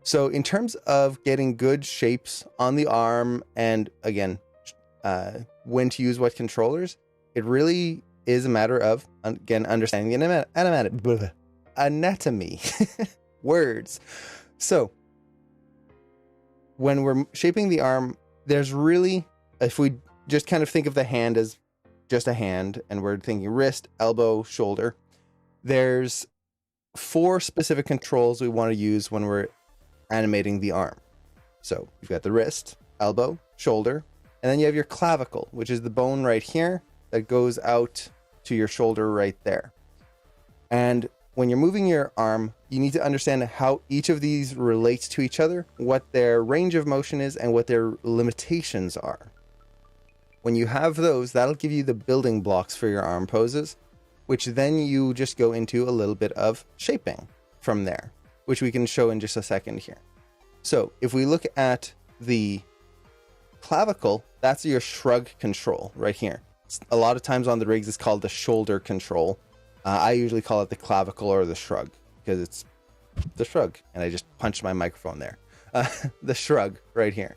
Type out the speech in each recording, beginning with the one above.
So in terms of getting good shapes on the arm and again, when to use what controllers, it really is a matter of, again, understanding the anatomy. Words. So when we're shaping the arm, there's really, if we just kind of think of the hand as just a hand and we're thinking wrist, elbow, shoulder, there's 4 specific controls we want to use when we're animating the arm. So you've got the wrist, elbow, shoulder, and then you have your clavicle, which is the bone right here that goes out to your shoulder right there. And when you're moving your arm, you need to understand how each of these relates to each other, what their range of motion is, and what their limitations are. When you have those, that'll give you the building blocks for your arm poses, which then you just go into a little bit of shaping from there, which we can show in just a second here. So if we look at the clavicle, that's your shrug control right here. A lot of times on the rigs, it's called the shoulder control. I usually call it the clavicle or the shrug because it's the shrug. And I just punched my microphone there. The shrug right here.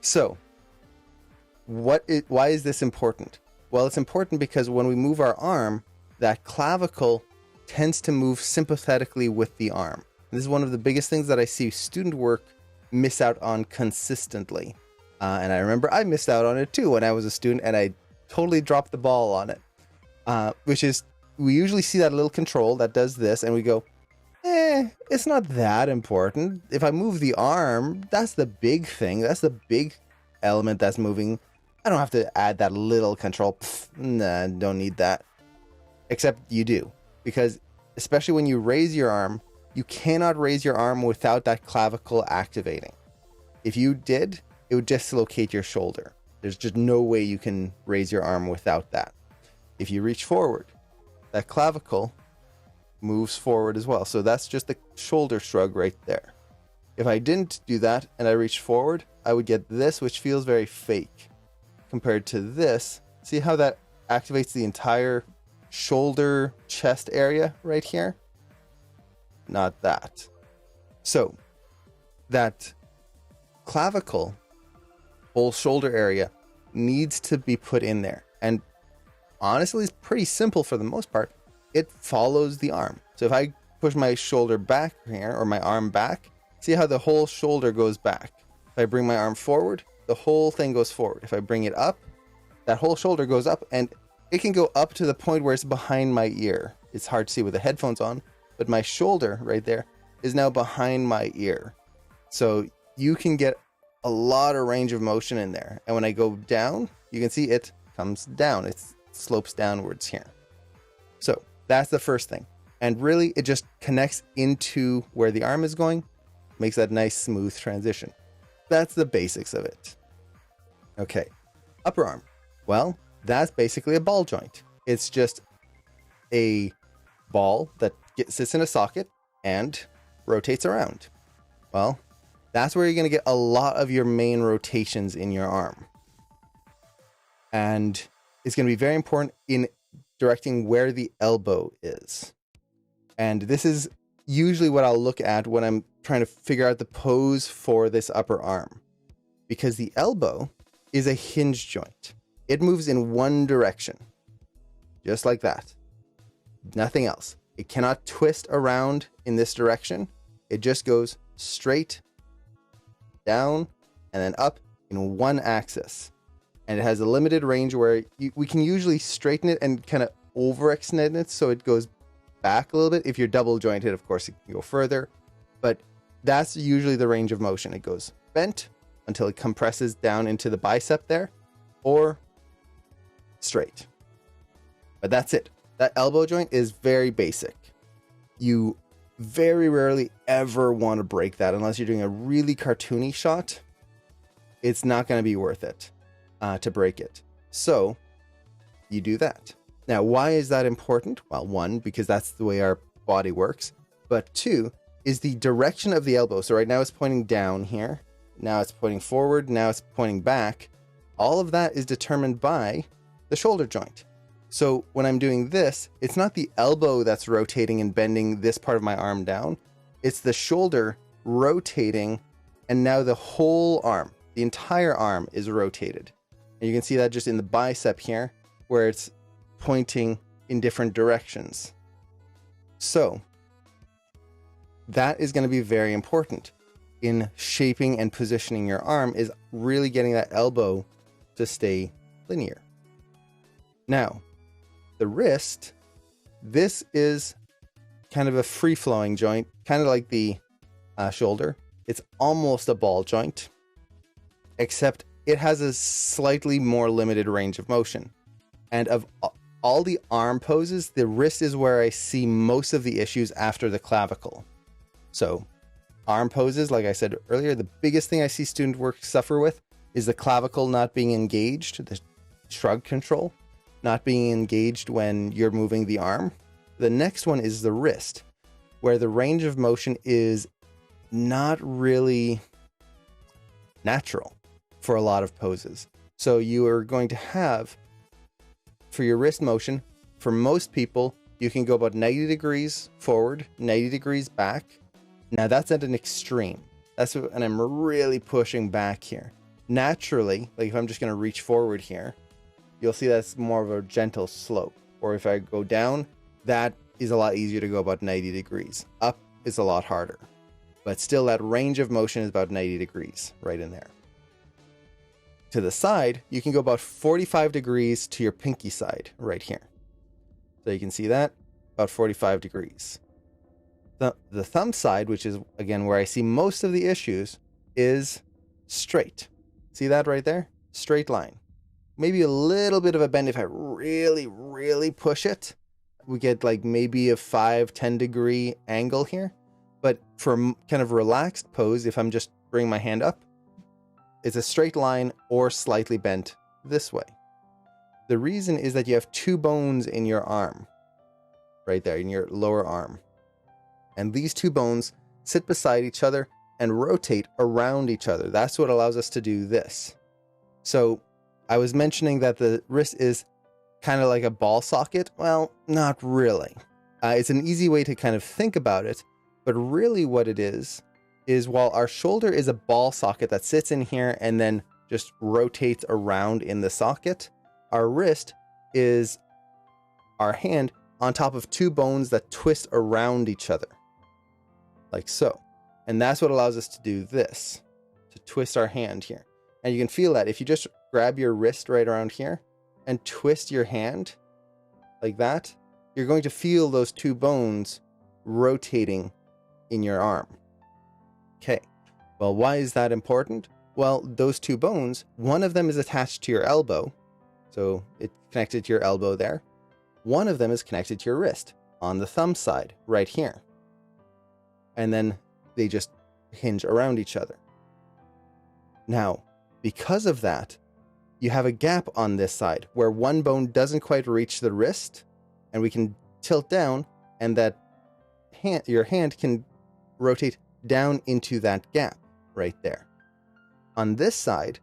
So why is this important? Well, it's important because when we move our arm, that clavicle tends to move sympathetically with the arm. This is one of the biggest things that I see student work miss out on consistently. And I remember I missed out on it too when I was a student and I totally dropped the ball on it. Which is, we usually see that little control that does this and we go, it's not that important. If I move the arm, that's the big thing. That's the big element that's moving. I don't have to add that little control. Nah, don't need that. Except you do. Because especially when you raise your arm, you cannot raise your arm without that clavicle activating. If you did, it would dislocate your shoulder. There's just no way you can raise your arm without that. If you reach forward, that clavicle moves forward as well. So that's just the shoulder shrug right there. If I didn't do that and I reached forward, I would get this, which feels very fake compared to this. See how that activates the entire shoulder chest area right here? Not that. So that clavicle, whole shoulder area, needs to be put in there. And honestly, it's pretty simple for the most part. It follows the arm. So if I push my shoulder back here, or my arm back, see how the whole shoulder goes back. If I bring my arm forward, the whole thing goes forward. If I bring it up, that whole shoulder goes up, and it can go up to the point where it's behind my ear. It's hard to see with the headphones on, but my shoulder right there is now behind my ear. So you can get a lot of range of motion in there. And when I go down, you can see it comes down. It slopes downwards here. So that's the first thing. And really, it just connects into where the arm is going, makes that nice smooth transition. That's the basics of it. Okay, upper arm. Well, that's basically a ball joint. It's just a ball that sits in a socket and rotates around. Well, that's where you're going to get a lot of your main rotations in your arm. And it's going to be very important in directing where the elbow is. And this is usually what I'll look at when I'm trying to figure out the pose for this upper arm. Because the elbow is a hinge joint. It moves in one direction. Just like that. Nothing else. It cannot twist around in this direction. It just goes straight down and then up in one axis. And it has a limited range where we can usually straighten it and kind of overextend it so it goes back a little bit. If you're double jointed, of course, it can go further. But that's usually the range of motion. It goes bent until it compresses down into the bicep there, or straight. But that's it. That elbow joint is very basic. You very rarely ever want to break that unless you're doing a really cartoony shot. It's not going to be worth it to break it. So you do that. Now, why is that important? Well, one, because that's the way our body works. But two, is the direction of the elbow. So right now it's pointing down here. Now it's pointing forward. Now it's pointing back. All of that is determined by the shoulder joint. So when I'm doing this, it's not the elbow that's rotating and bending this part of my arm down. It's the shoulder rotating, and now the whole arm, the entire arm is rotated. And you can see that just in the bicep here, where it's pointing in different directions. So that is going to be very important in shaping and positioning your arm, is really getting that elbow to stay linear. Now, the wrist, this is kind of a free-flowing joint, kind of like the shoulder. It's almost a ball joint, except it has a slightly more limited range of motion. And of all the arm poses, the wrist is where I see most of the issues after the clavicle. So arm poses, like I said earlier, the biggest thing I see student work suffer with is the clavicle not being engaged, the shrug control not being engaged when you're moving the arm. The next one is the wrist, where the range of motion is not really natural for a lot of poses. So you are going to have, for your wrist motion, for most people, you can go about 90 degrees forward, 90 degrees back. Now that's at an extreme. And I'm really pushing back here. Naturally, like if I'm just going to reach forward here, you'll see that's more of a gentle slope. Or if I go down, that is a lot easier to go about 90 degrees. Up is a lot harder. But still, that range of motion is about 90 degrees right in there. To the side, you can go about 45 degrees to your pinky side right here. So you can see that, about 45 degrees. The thumb side, which is, again, where I see most of the issues, is straight. See that right there? Straight line. Maybe a little bit of a bend if I really, really push it. We get like maybe a 5-10 degree angle here. But for kind of relaxed pose, if I'm just bringing my hand up, it's a straight line or slightly bent this way. The reason is that you have two bones in your arm, right there, in your lower arm. And these two bones sit beside each other and rotate around each other. That's what allows us to do this. So I was mentioning that the wrist is kind of like a ball socket. Well, not really. It's an easy way to kind of think about it. But really what it is while our shoulder is a ball socket that sits in here and then just rotates around in the socket, our wrist is our hand on top of two bones that twist around each other, like so. And that's what allows us to do this, to twist our hand here. And you can feel that if you just grab your wrist right around here and twist your hand like that, you're going to feel those two bones rotating in your arm. Okay, well, why is that important? Well, those two bones, one of them is attached to your elbow, so it's connected to your elbow there. One of them is connected to your wrist on the thumb side right here. And then they just hinge around each other. Now, because of that, you have a gap on this side where one bone doesn't quite reach the wrist, and we can tilt down, and that your hand can rotate down into that gap right there. On this side,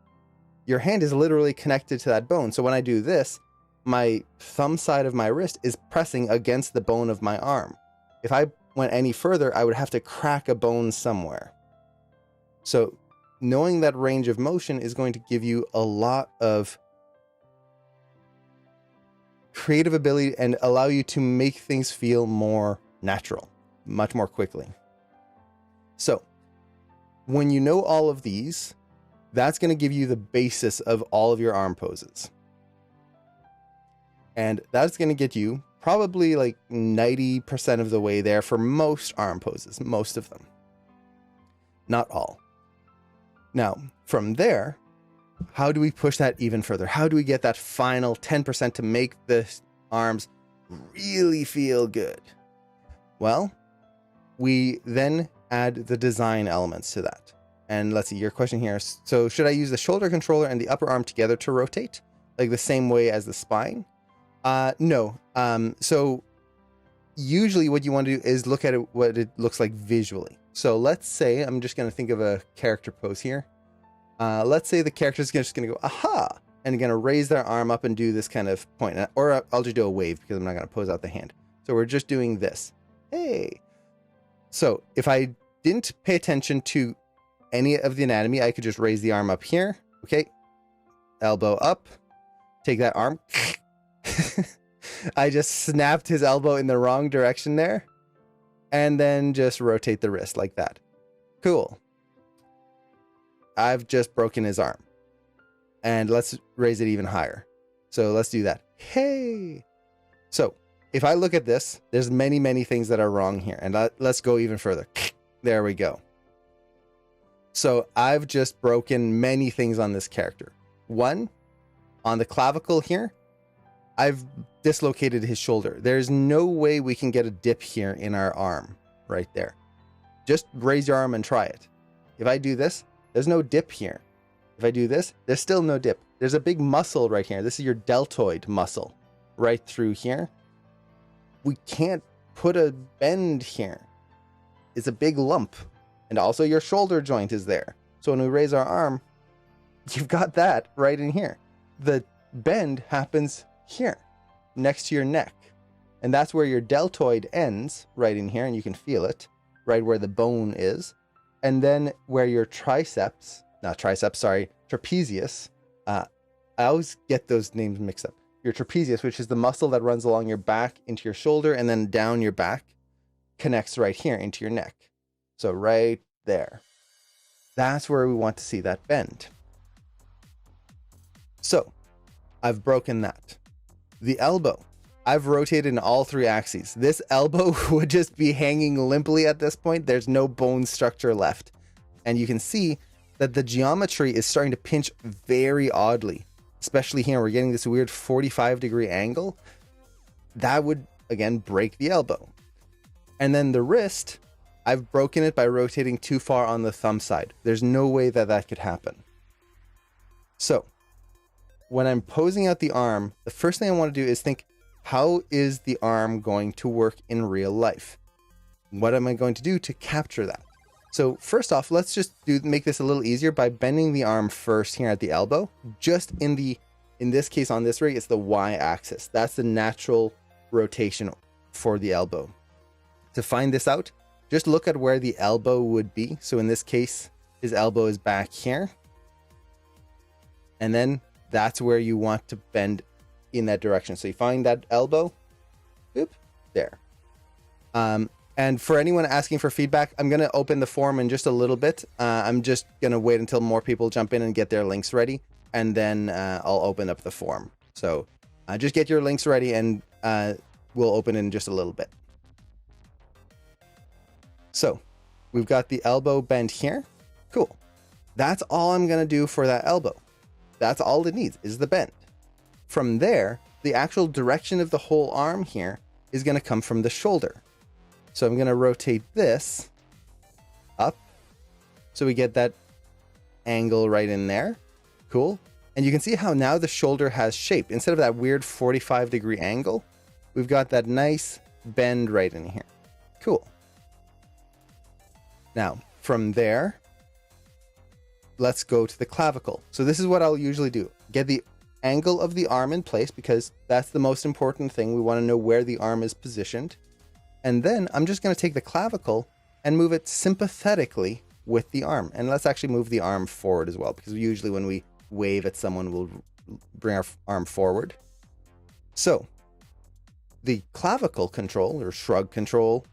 your hand is literally connected to that bone. So when I do this, my thumb side of my wrist is pressing against the bone of my arm. If I went any further, I would have to crack a bone somewhere. So knowing that range of motion is going to give you a lot of creative ability and allow you to make things feel more natural, much more quickly. So when you know all of these, that's going to give you the basis of all of your arm poses. And that's going to get you probably like 90% of the way there for most arm poses, most of them. Not all. Now, from there, how do we push that even further? How do we get that final 10% to make the arms really feel good? Well, we then add the design elements to that. And let's see, your question here. So should I use the shoulder controller and the upper arm together to rotate? Like the same way as the spine? No. So usually what you want to do is look at it, what it looks like visually. So let's say, I'm just going to think of a character pose here. Let's say the character is just going to go, aha, and going to raise their arm up and do this kind of point. Or I'll just do a wave because I'm not going to pose out the hand. So we're just doing this. Hey. So if I didn't pay attention to any of the anatomy, I could just raise the arm up here. Okay. Elbow up. Take that arm. I just snapped his elbow in the wrong direction there. And then just rotate the wrist like that. Cool. I've just broken his arm. And let's raise it even higher. So let's do that. Hey. So if I look at this, there's many, many things that are wrong here. And let's go even further. There we go. So I've just broken many things on this character. One, on the clavicle here, I've dislocated his shoulder. There's no way we can get a dip here in our arm right there. Just raise your arm and try it. If I do this, there's no dip here. If I do this, there's still no dip. There's a big muscle right here. This is your deltoid muscle right through here. We can't put a bend here. It's a big lump. And also your shoulder joint is there. So when we raise our arm, you've got that right in here. The bend happens here, next to your neck. And that's where your deltoid ends, right in here, and you can feel it, right where the bone is. And then where your trapezius, I always get those names mixed up. Your trapezius, which is the muscle that runs along your back into your shoulder and then down your back, connects right here into your neck. So right there. That's where we want to see that bend. So I've broken that. The elbow, I've rotated in all three axes. This elbow would just be hanging limply at this point. There's no bone structure left. And you can see that the geometry is starting to pinch very oddly, especially here. We're getting this weird 45-degree angle. That would, again, break the elbow. And then the wrist, I've broken it by rotating too far on the thumb side. There's no way that that could happen. So when I'm posing out the arm, the first thing I want to do is think, how is the arm going to work in real life? What am I going to do to capture that? So first off, let's just make this a little easier by bending the arm first here at the elbow. Just in this case on this rig, it's the y-axis. That's the natural rotation for the elbow. To find this out, just look at where the elbow would be. So in this case, his elbow is back here. And then that's where you want to bend in that direction. So you find that elbow, boop, there. And for anyone asking for feedback, I'm going to open the forum in just a little bit. I'm just going to wait until more people jump in and get their links ready. And then I'll open up the forum. So just get your links ready and we'll open in just a little bit. So we've got the elbow bend here. Cool. That's all I'm going to do for that elbow. That's all it needs is the bend. From there, the actual direction of the whole arm here is going to come from the shoulder. So I'm going to rotate this up so we get that angle right in there. Cool. And you can see how now the shoulder has shape. Instead of that weird 45-degree angle, we've got that nice bend right in here. Cool. Now, from there, let's go to the clavicle. So this is what I'll usually do. Get the angle of the arm in place because that's the most important thing. We want to know where the arm is positioned. And then I'm just going to take the clavicle and move it sympathetically with the arm. And let's actually move the arm forward as well, because usually when we wave at someone, we'll bring our arm forward. So the clavicle control or shrug control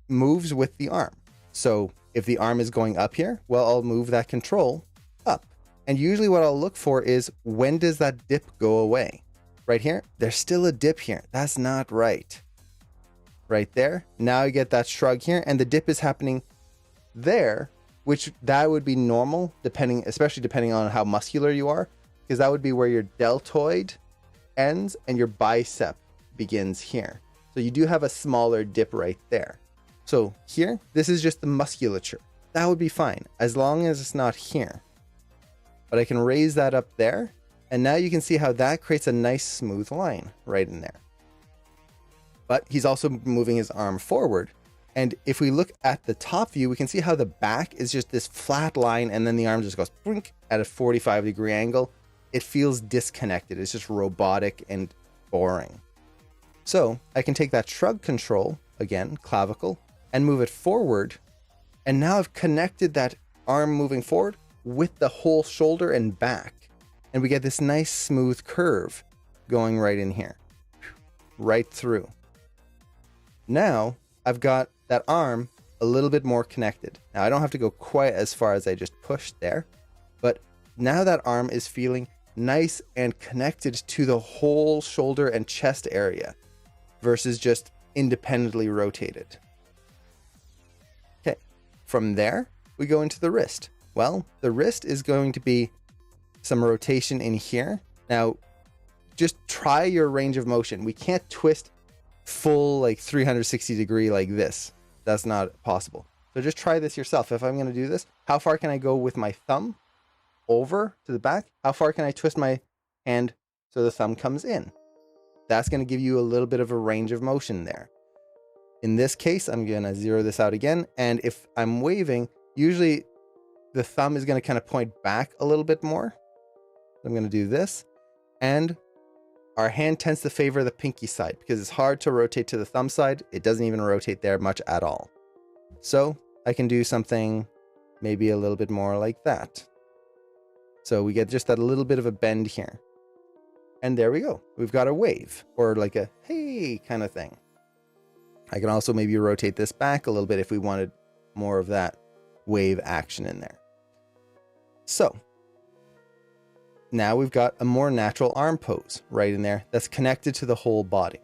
moves with the arm. So if the arm is going up here, well, I'll move that control up. And usually what I'll look for is, when does that dip go away? Right here, there's still a dip here. That's not right. Right there. Now I get that shrug here, and the dip is happening there, which that would be normal, especially depending on how muscular you are, because that would be where your deltoid ends and your bicep begins here. So you do have a smaller dip right there. So here, this is just the musculature. That would be fine, as long as it's not here. But I can raise that up there, and now you can see how that creates a nice smooth line right in there. But he's also moving his arm forward. And if we look at the top view, we can see how the back is just this flat line, and then the arm just goes blink at a 45-degree angle. It feels disconnected. It's just robotic and boring. So I can take that shrug control, again, clavicle, and move it forward And now I've connected that arm moving forward with the whole shoulder and back. And we get this nice smooth curve going right in here, right through. Now I've got that arm a little bit more connected. Now I don't have to go quite as far as I just pushed there, but now that arm is feeling nice and connected to the whole shoulder and chest area versus just independently rotated. Okay, from there we go into the wrist. Well, the wrist is going to be some rotation in here. Now, just try your range of motion. We can't twist full like 360 degree like this. That's not possible. So just try this yourself. If I'm going to do this, how far can I go with my thumb over to the back? How far can I twist my hand so the thumb comes in? That's going to give you a little bit of a range of motion there. In this case, I'm going to zero this out again. And if I'm waving, usually the thumb is going to kind of point back a little bit more. I'm going to do this. And our hand tends to favor the pinky side because it's hard to rotate to the thumb side. It doesn't even rotate there much at all. So I can do something maybe a little bit more like that. So we get just that little bit of a bend here. And there we go. We've got a wave or like a hey kind of thing. I can also maybe rotate this back a little bit if we wanted more of that wave action in there. So now we've got a more natural arm pose right in there that's connected to the whole body.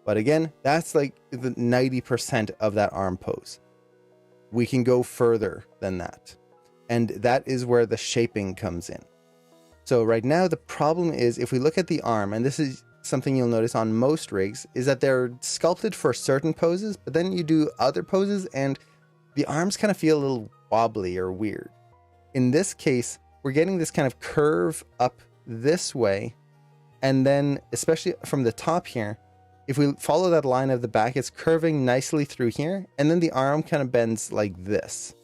But again, that's like the 90% of that arm pose. We can go further than that. And that is where the shaping comes in. So right now, the problem is if we look at the arm, and this is something you'll notice on most rigs, is that they're sculpted for certain poses, but then you do other poses and the arms kind of feel a little wobbly or weird. In this case, we're getting this kind of curve up this way. And then especially from the top here, if we follow that line of the back, it's curving nicely through here. And then the arm kind of bends like this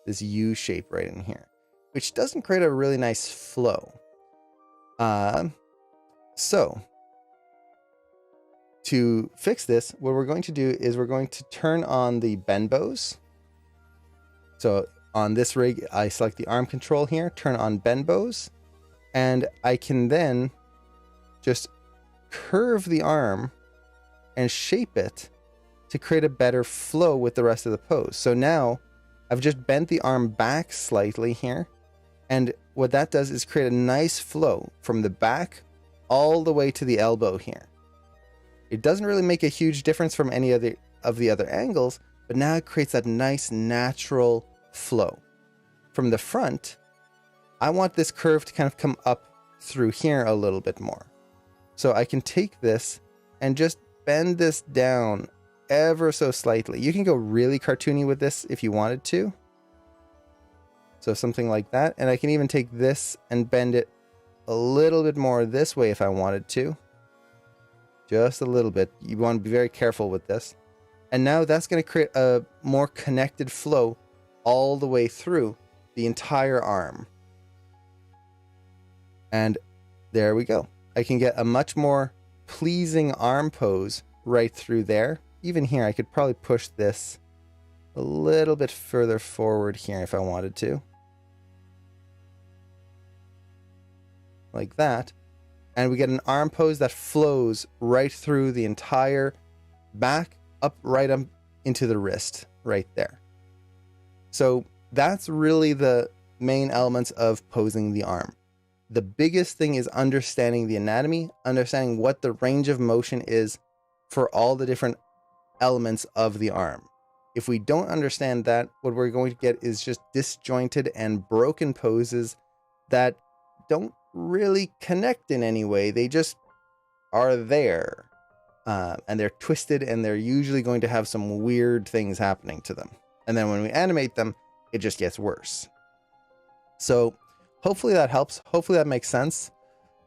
U shape right in here, which doesn't create a really nice flow. So to fix this, what we're going to do is we're going to turn on the bend bows. So on this rig, I select the arm control here, turn on bend bows, and I can then just curve the arm and shape it to create a better flow with the rest of the pose. So now I've just bent the arm back slightly here. And what that does is create a nice flow from the back all the way to the elbow here. It doesn't really make a huge difference from any of the other angles, but now it creates that nice natural flow. From the front, I want this curve to kind of come up through here a little bit more. So I can take this and just bend this down ever so slightly. You can go really cartoony with this if you wanted to. So something like that. And I can even take this and bend it a little bit more this way if I wanted to. Just a little bit. You want to be very careful with this. And now that's going to create a more connected flow all the way through the entire arm. And there we go. I can get a much more pleasing arm pose right through there. Even here, I could probably push this a little bit further forward here if I wanted to. Like that. And we get an arm pose that flows right through the entire back, up right up into the wrist right there. So that's really the main elements of posing the arm. The biggest thing is understanding the anatomy, understanding what the range of motion is for all the different elements of the arm. If we don't understand that, what we're going to get is just disjointed and broken poses that don't really connect in any way. They just are there. And they're twisted, and they're usually going to have some weird things happening to them. And then when we animate them, it just gets worse. So hopefully that helps. Hopefully that makes sense.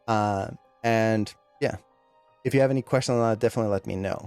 And yeah, if you have any questions on that, definitely let me know.